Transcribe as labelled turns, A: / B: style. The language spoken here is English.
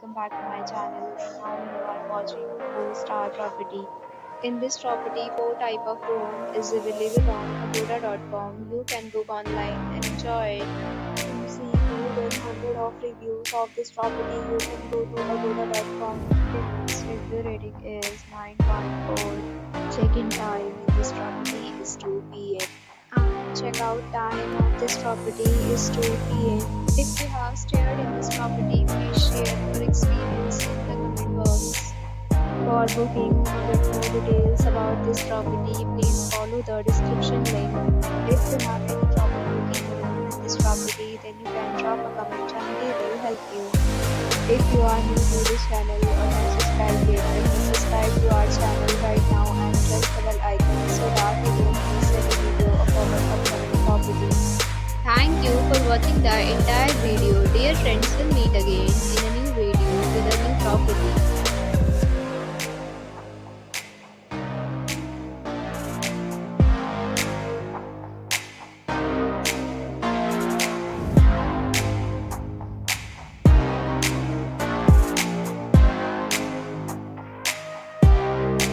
A: welcome back to my channel. And now you are watching 4-star property. In this property, four type of room is available on agoda.com. You can book online and enjoy it. To see more than 100 of reviews of this property, you can go to agoda.com. Its review rating is 9.4. Check-in time in this property is 2 p.m. And check-out time of this property is 2 p.m. If you have stayed in this property, please share your experience in the comment box. For booking or get more details about this property, please follow the description link. If you have any trouble booking a room in this property, then you can drop a comment and we will help you. If you are new to this channel or not subscribed yet, then subscribe to our channel right now and press the bell icon so that you don't miss any video of our upcoming properties. Thank you for watching the entire video. Dear